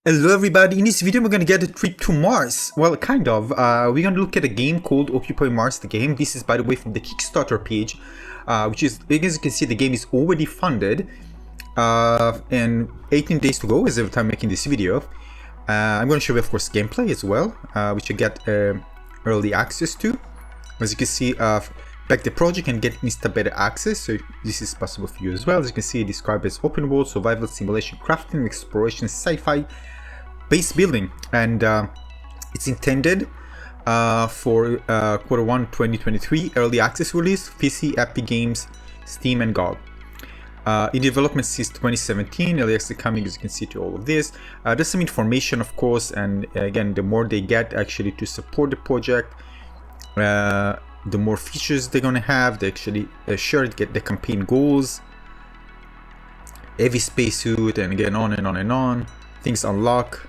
Hello everybody, in this video we're gonna get a trip to Mars. Well, kind of. We're gonna look at a game called Occupy Mars, the game. This is, by the way, from the Kickstarter page, which is, as you can see, the game is already funded. And 18 days to go is every time making this video. I'm gonna show you, of course, gameplay as well, which you get early access to. As you can see, back the project and get instant beta access, so this is possible for you as well. As you can see, described as open world, survival, simulation, crafting, exploration, sci-fi, base building, and it's intended for Q1 2023 early access release, PC, Epic Games, Steam, and GOG. In development since 2017, early access coming, as you can see, to all of this. There's some information, of course, and again, the more they get actually to support the project, the more features they're gonna have. They actually get the campaign goals, heavy spacesuit, and again, on and on and on. Things unlock.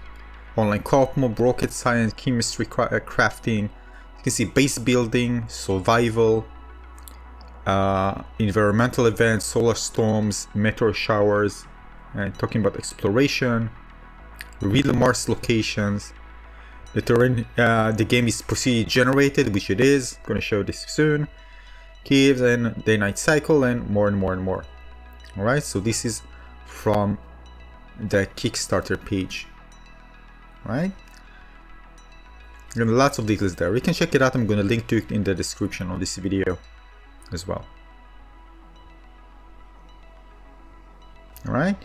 Online co-op mode, rocket science, chemistry, crafting. You can see base building, survival, environmental events, solar storms, meteor showers, and talking about exploration, real Mars locations. The terrain, the game is procedurally generated, which it is. I'm gonna show this soon. Caves and day-night cycle, and more and more and more. All right, so this is from the Kickstarter page. Right, and lots of details there. You can check it out. I'm going to link to it in the description of this video as well. All right,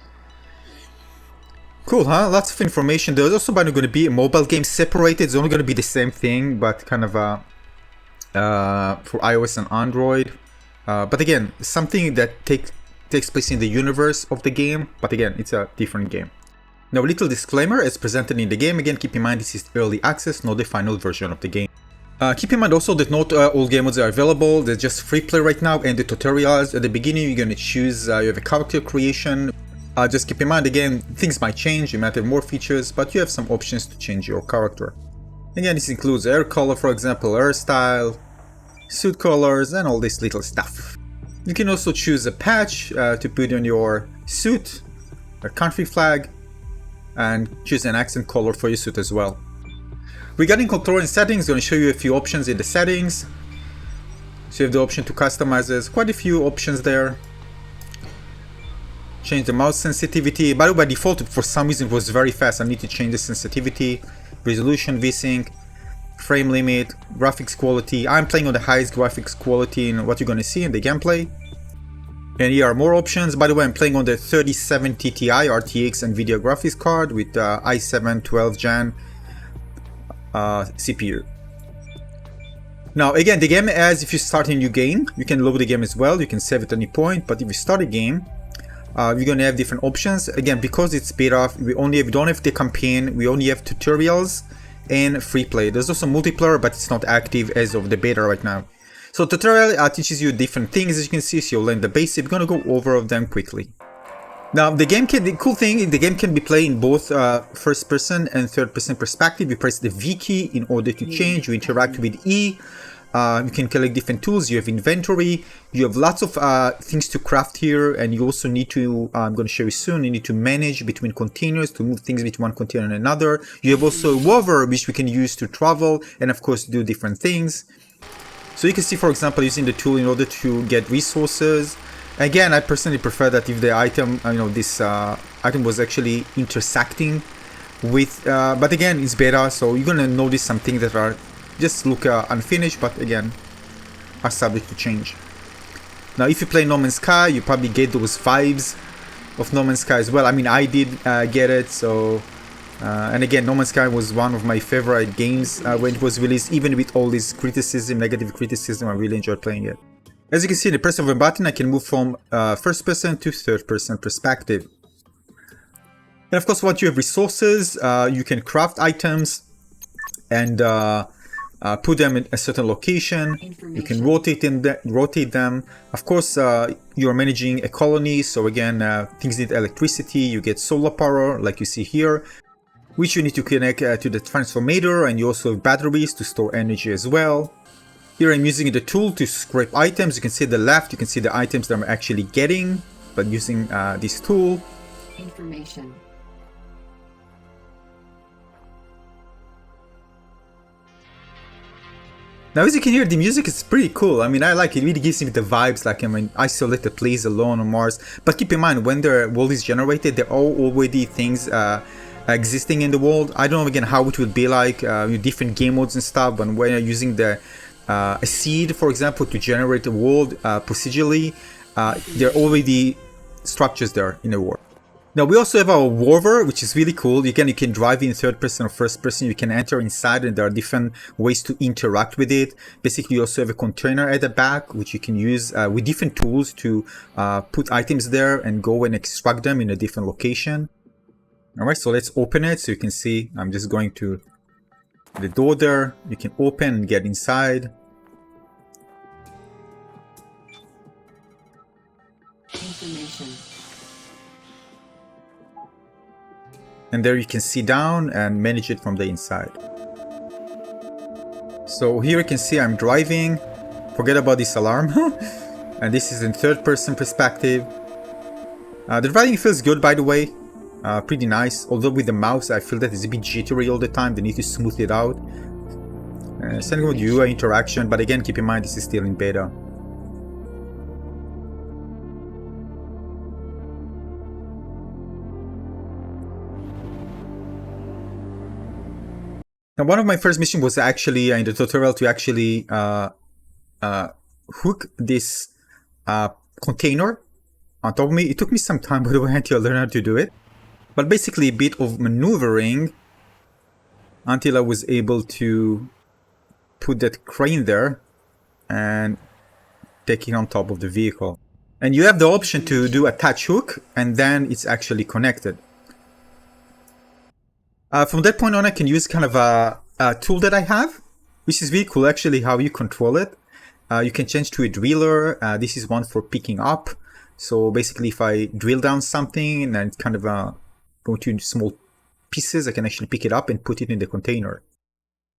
cool, huh? Lots of information. There's also going to be a mobile game separated. It's only going to be the same thing, but kind of for iOS and Android. But again, something that takes place in the universe of the game. But again, it's a different game. Now, a little disclaimer, as presented in the game. Again, keep in mind this is early access, not the final version of the game. Keep in mind also that not all game modes are available. They're just free play right now, and the tutorials. At the beginning, you're going to choose, you have a character creation. Just keep in mind, again, things might change, you might have more features, but you have some options to change your character. Again, this includes hair color, for example, hairstyle, suit colors, and all this little stuff. You can also choose a patch to put on your suit, a country flag, and choose an accent color for your suit as well. Regarding control and settings, I'm going to show you a few options in the settings. So you have the option to customize. There's quite a few options there. Change the mouse sensitivity. By the way, by default, for some reason it was very fast. I need to change the sensitivity, resolution, VSync, frame limit, graphics quality. I'm playing on the highest graphics quality in what you're going to see in the gameplay. And here are more options. By the way, I'm playing on the 3070 Ti RTX NVIDIA graphics card with i7 12 Gen CPU. Now, again, the game, as if you start a new game, you can load the game as well. You can save at any point. But if you start a game, you're going to have different options. Again, because it's beta, we don't have the campaign. We only have tutorials and free play. There's also multiplayer, but it's not active as of the beta right now. So tutorial teaches you different things, as you can see, so you'll learn the basics. We're gonna go over them quickly. Now, the cool thing, the game can be played in both first person and third person perspective. You press the V key in order to change, you interact with E, you can collect different tools, you have inventory, you have lots of things to craft here, and you also need to, I'm gonna show you soon, you need to manage between containers, to move things between one container and another. You have also a Rover, which we can use to travel, and of course do different things. So you can see, for example, using the tool in order to get resources. Again, I personally prefer that if the item, this item was actually intersecting with, but again, it's beta, so you're gonna notice some things that are just look unfinished, but again, are subject to change. Now, if you play No Man's Sky, you probably get those vibes of No Man's Sky as well. I mean, I did get it, so. And again, No Man's Sky was one of my favorite games when it was released, even with all this criticism, negative criticism. I really enjoyed playing it. As you can see, in the press of a button, I can move from first person to third person perspective. And of course, once you have resources, you can craft items and put them in a certain location. You can rotate them. Of course, you're managing a colony, so again, things need electricity. You get solar power, like you see here, which you need to connect to the transformator, and you also have batteries to store energy as well. Here I'm using the tool to scrape items. You can see the left, you can see the items that I'm actually getting, but using this tool. Information. Now, as you can hear, the music is pretty cool. I mean, I like it. It really gives me the vibes like I'm in isolated place alone on Mars. But keep in mind, when the world is generated, there are already things existing in the world. I don't know, again, how it will be like, different game modes and stuff. But when you're using a seed, for example, to generate a world procedurally, there are already structures there in the world. Now we also have our Rover, which is really cool. Again, you can drive in third person or first person. You can enter inside, and there are different ways to interact with it. Basically, you also have a container at the back, which you can use with different tools to put items there and go and extract them in a different location. All right, so let's open it. So you can see, I'm just going to the door there. You can open and get inside. Information. And there you can sit down and manage it from the inside. So here you can see I'm driving. Forget about this alarm. And this is in third person perspective. The driving feels good, by the way. Pretty nice. Although with the mouse I feel that it's a bit jittery all the time. They need to smooth it out. Same with UI interaction, but again, keep in mind this is still in beta. Now, one of my first missions was actually in the tutorial to actually hook this container on top of me. It took me some time, by the way, until I learned how to do it. But basically a bit of maneuvering until I was able to put that crane there and take it on top of the vehicle. And you have the option to do attach hook, and then it's actually connected. From that point on, I can use kind of a tool that I have, which is really cool actually how you control it. You can change to a driller. This is one for picking up. So basically if I drill down something and then kind of go to small pieces, I can actually pick it up and put it in the container.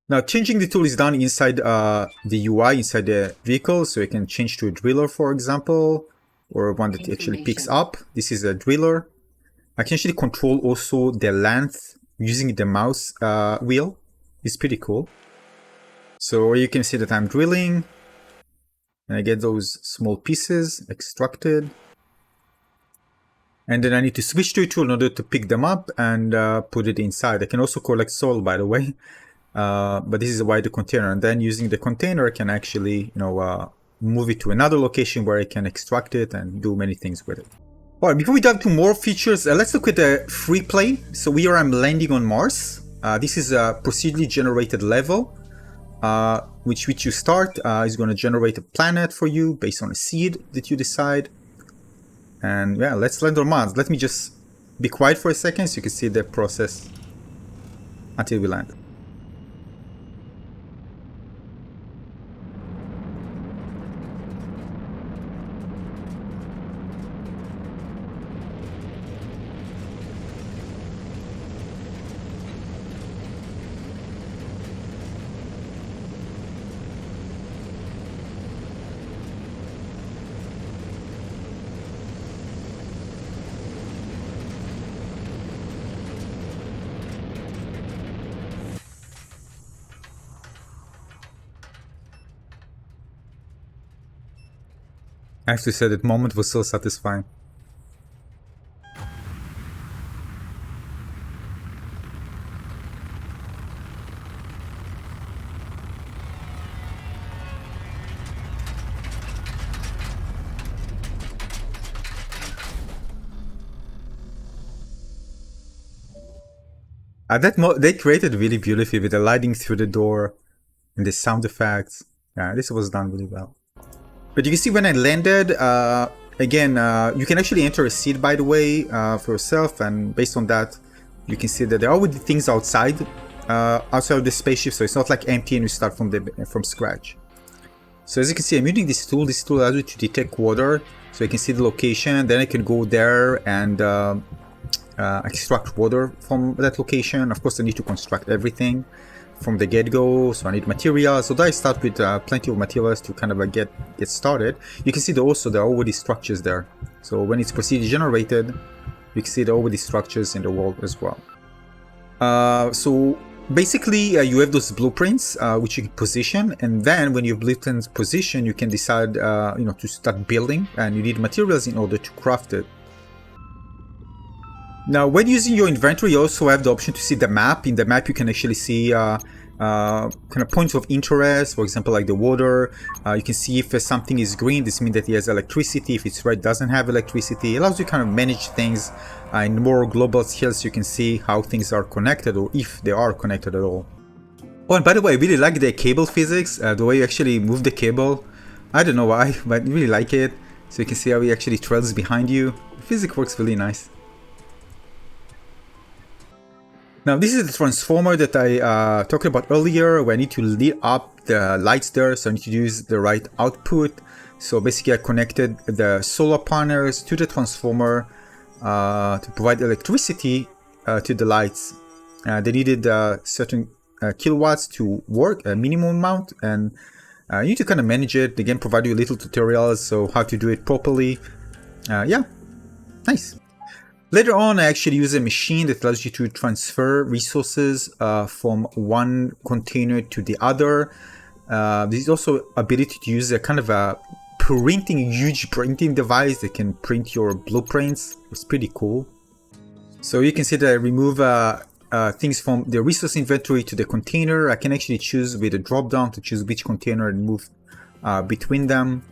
Now changing the tool is done inside the UI, inside the vehicle. So you can change to a driller, for example, or one that actually picks up. This is a driller. I can actually control also the length using the mouse wheel. It's pretty cool. So you can see that I'm drilling and I get those small pieces extracted. And then I need to switch to a tool in order to pick them up and put it inside. I can also collect soil, by the way. But this is a wider container. And then using the container, I can actually, move it to another location where I can extract it and do many things with it. Alright, before we dive into more features, let's look at the free play. So here I'm landing on Mars. This is a procedurally generated level, which you start is going to generate a planet for you based on a seed that you decide. And yeah, let's land on Mars. Let me just be quiet for a second so you can see the process until we land. I have to say that moment was so satisfying. They created really beautifully with the lighting through the door and the sound effects. Yeah, this was done really well. But you can see when I landed, again, you can actually enter a seed, by the way, for yourself, and based on that, you can see that there are already things outside of the spaceship, so it's not like empty and you start from scratch. So as you can see, I'm using this tool. This tool allows you to detect water, so you can see the location. Then I can go there and extract water from that location. Of course, I need to construct everything from the get-go, so I need materials. So I start with plenty of materials to kind of get started. You can see that also there are already structures there. So when it's procedurally generated, you can see there are already structures in the world as well. So Basically, you have those blueprints which you can position, and then when your blueprints position, you can decide, to start building, and you need materials in order to craft it. Now, when using your inventory, you also have the option to see the map. In the map, you can actually see kind of points of interest, for example, like the water. You can see if something is green, this means that it has electricity. If it's red, it doesn't have electricity. It allows you to kind of manage things in more global scale, so you can see how things are connected, or if they are connected at all. Oh, and by the way, I really like the cable physics, the way you actually move the cable. I don't know why, but I really like it. So you can see how it actually trails behind you. The physics works really nice. Now this is the transformer that I talked about earlier, where I need to lit up the lights there, so I need to use the right output. So basically I connected the solar panels to the transformer to provide electricity to the lights. They needed certain kilowatts to work, a minimum amount, and you need to kind of manage it. The game provides you little tutorials, so how to do it properly. Yeah, nice. Later on, I actually use a machine that allows you to transfer resources from one container to the other. There's also ability to use a kind of a huge printing device that can print your blueprints. It's pretty cool. So you can see that I remove things from the resource inventory to the container. I can actually choose with a drop down to choose which container and move between them.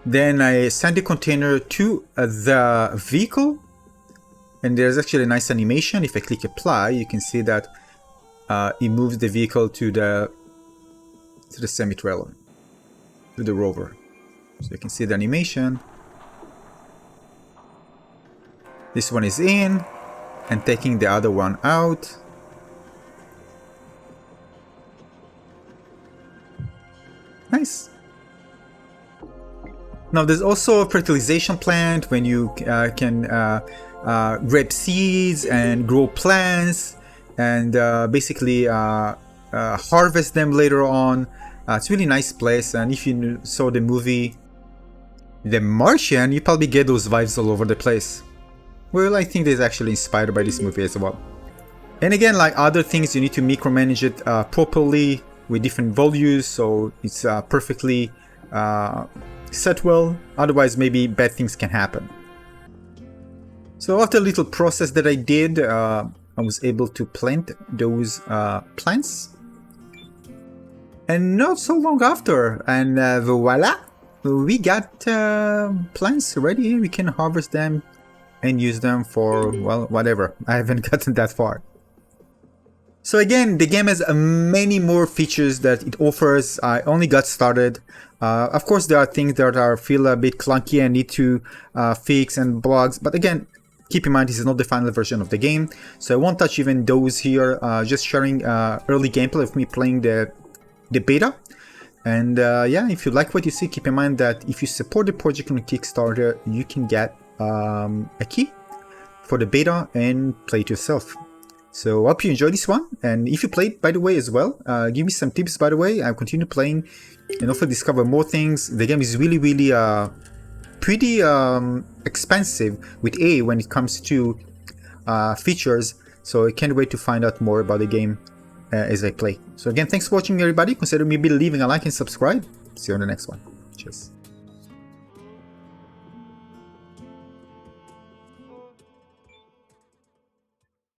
Then I send the container to the vehicle, and there's actually a nice animation. If I click apply, you can see that it moves the vehicle to the semi-trailer, to the rover. So you can see the animation. This one is in and taking the other one out. Nice. Now there's also a fertilization plant when you can grab seeds and grow plants and basically harvest them later on. It's a really nice place, and if you saw the movie The Martian, you probably get those vibes all over the place. Well, I think it's actually inspired by this movie as well. And again, like other things, you need to micromanage it properly with different values, so it's perfectly set well, otherwise maybe bad things can happen. So after a little process that I did, I was able to plant those plants. And not so long after, and voila, we got plants ready. We can harvest them and use them for, well, whatever. I haven't gotten that far. So again, the game has many more features that it offers. I only got started. Of course, there are things that feel a bit clunky and need to fix and bugs. But again, keep in mind, this is not the final version of the game. So I won't touch even those here. Just sharing early gameplay of me playing the beta. And yeah, if you like what you see, keep in mind that if you support the project on Kickstarter, you can get a key for the beta and play it yourself. So I hope you enjoyed this one, and if you played, by the way, as well, give me some tips, by the way. I'll continue playing and hopefully discover more things. The game is really, really pretty expensive with when it comes to features, so I can't wait to find out more about the game as I play. So again, thanks for watching, everybody. Consider maybe leaving a like and subscribe. See you on the next one. Cheers.